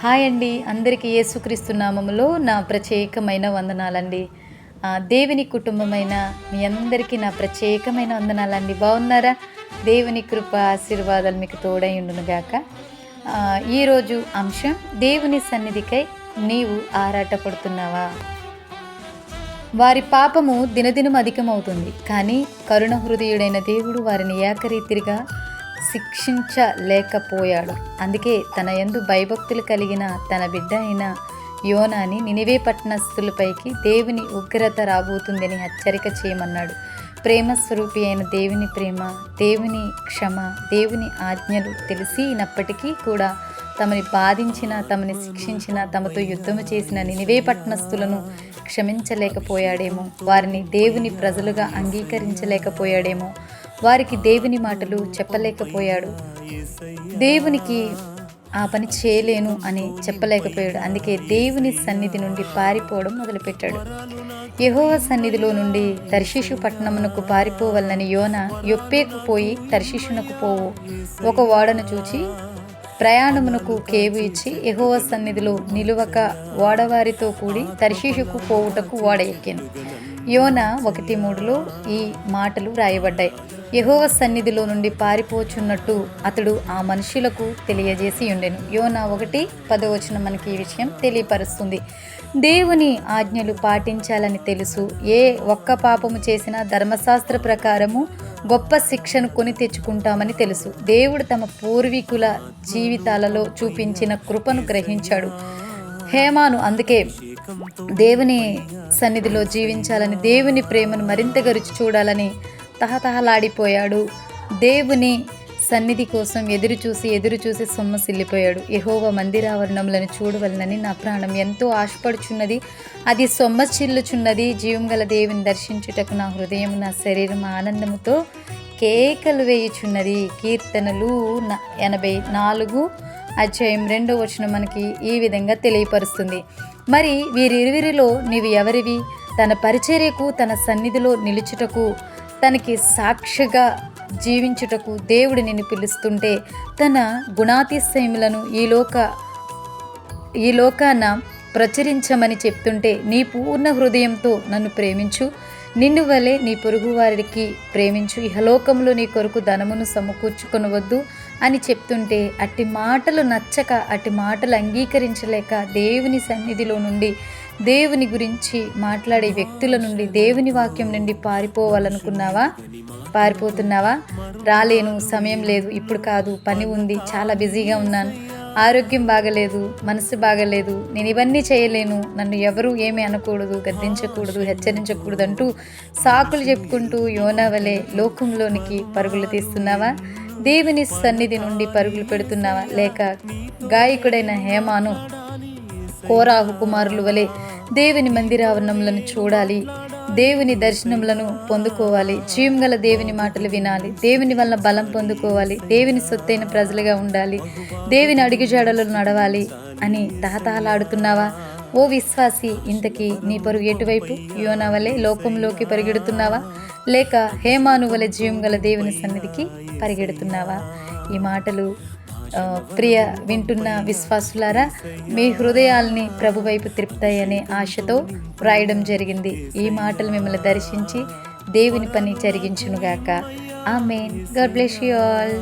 Hi అండి. అందరికీ యేసుక్రీస్తు నామములో నా ప్రత్యేకమైన వందనాలండి. దేవుని కుటుంబమైన మీ అందరికీ నా ప్రత్యేకమైన వందనాలండి. బాగున్నారా? దేవుని కృప ఆశీర్వాదాలు మీకు తోడై ఉండునుగాక. ఈరోజు అంశం, దేవుని సన్నిధికై నీవు ఆరాటపడుతున్నావా? వారి పాపము దినదినం అధికమవుతుంది, కానీ కరుణ హృదయుడైన దేవుడు వారిని ఏకరీతిగా శిక్షించలేకపోయాడు. అందుకే తన యందు భయభక్తులు కలిగిన తన బిడ్డ అయిన యోనాని నినివే పట్టణస్థులపైకి దేవుని ఉగ్రత రాబోతుందని హెచ్చరిక చేయమన్నాడు. ప్రేమ స్వరూపి అయిన దేవుని ప్రేమ, దేవుని క్షమ, దేవుని ఆజ్ఞలు తెలిసినప్పటికీ కూడా తమని బాధించిన, తమని శిక్షించిన, తమతో యుద్ధము చేసిన నినివే పట్టణస్థులను క్షమించలేకపోయాడేమో, వారిని దేవుని ప్రజలుగా అంగీకరించలేకపోయాడేమో, వారికి దేవుని మాటలు చెప్పలేకపోయాడు, దేవునికి ఆ పని చేయలేను అని చెప్పలేకపోయాడు. అందుకే దేవుని సన్నిధి నుండి పారిపోవడం మొదలుపెట్టాడు. యెహోవా సన్నిధిలో నుండి తర్షీషు పట్టణమునకు పారిపోవాలని యోనా యొప్పేకు పోయి తర్షీషునకు పోవు ఒక ఓడను చూచి ప్రయాణమునకు కేవు ఇచ్చి యెహోవా సన్నిధిలో నిలువక ఓడవారితో కూడి తర్షీషుకు పోవుటకు ఓడ ఎక్కాను. యోనా 1:3 ఈ మాటలు రాయబడ్డాయి. యెహోవా సన్నిధిలో నుండి పారిపోచున్నట్టు అతడు ఆ మనుషులకు తెలియజేసి ఉండెను. యోనా 1:10 మనకి ఈ విషయం తెలియపరుస్తుంది. దేవుని ఆజ్ఞలు పాటించాలని తెలుసు. ఏ ఒక్క పాపము చేసినా ధర్మశాస్త్ర ప్రకారము గొప్ప శిక్షను కొని తెచ్చుకుంటామని తెలుసు. దేవుడు తమ పూర్వీకుల జీవితాలలో చూపించిన కృపను గ్రహించాడు. హేమాను అందుకే దేవుని సన్నిధిలో జీవించాలని, దేవుని ప్రేమను మరింతగా రుచి చూడాలని తహతహలాడిపోయాడు. దేవుని సన్నిధి కోసం ఎదురుచూసి సొమ్మసిల్లిపోయాడు. యెహోవా మందిరావరణములను చూడవలనని నా ప్రాణం ఎంతో ఆశపడుచున్నది, అది సొమ్మసిల్లుచున్నది. జీవం గల దేవుని దర్శించుటకు నా హృదయం, నా శరీరం ఆనందముతో కేకలు వేయుచున్నది. కీర్తనలు 84:2 మనకి ఈ విధంగా తెలియపరుస్తుంది. మరి వీరిరువురిలో నీవు ఎవరివి? తన పరిచర్యకు, తన సన్నిధిలో నిలుచుటకు, తనకి సాక్షిగా జీవించుటకు దేవుడు నిన్ను పిలుస్తుంటే, తన గుణాతిశయములను ఈ లోకాన ప్రచురించమని చెప్తుంటే, నీ పూర్ణ హృదయంతో నన్ను ప్రేమించు, నిన్ను వలె నీ పొరుగు వారికి ప్రేమించు, ఇహలోకంలో నీ కొరకు ధనమును సమకూర్చుకొనవద్దు అని చెప్తుంటే, అట్టి మాటలు నచ్చక, అట్టి మాటలు అంగీకరించలేక దేవుని సన్నిధిలో నుండి, దేవుని గురించి మాట్లాడే వ్యక్తుల నుండి, దేవుని వాక్యం నుండి పారిపోతున్నావా? రాలేను, సమయం లేదు, ఇప్పుడు కాదు, పని ఉంది, చాలా బిజీగా ఉన్నాను, ఆరోగ్యం బాగలేదు, మనసు బాగలేదు, నేను ఇవన్నీ చేయలేను, నన్ను ఎవరు ఏమీ అనకూడదు, గద్దించకూడదు, హెచ్చరించకూడదు అంటూ సాకులు చెప్పుకుంటూ యోనా వలె లోకంలోనికి పరుగులు తీస్తున్నావా? దేవుని సన్నిధి నుండి పరుగులు పెడుతున్నావా? లేక గాయకుడైన హేమాను, కోరాహు కుమారుల వలె దేవుని మందిరావరణములను చూడాలి, దేవుని దర్శనములను పొందుకోవాలి, జీవం గల దేవుని మాటలు వినాలి, దేవుని వల్ల బలం పొందుకోవాలి, దేవుని సొత్తైన ప్రజలుగా ఉండాలి, దేవుని అడుగుజాడలను నడవాలి అని తహతహలాడుతున్నావా? ఓ విశ్వాసి, ఇంతకీ నీ పరుగు ఎటువైపు? యోనా వలె లోకంలోకి పరిగెడుతున్నావా? లేక హేమాను వలె జీవం గల దేవుని సన్నిధికి పరిగెడుతున్నావా? ఈ మాటలు వింటున్న విశ్వాసులారా, మీ హృదయాల్ని ప్రభు వైపు త్రిపుతాయనే ఆశతో వ్రాయడం జరిగింది. ఈ మాటలు మిమ్మల్ని దర్శించి దేవుని పని జరిగించునుగాక. ఆమేన్. God bless you all.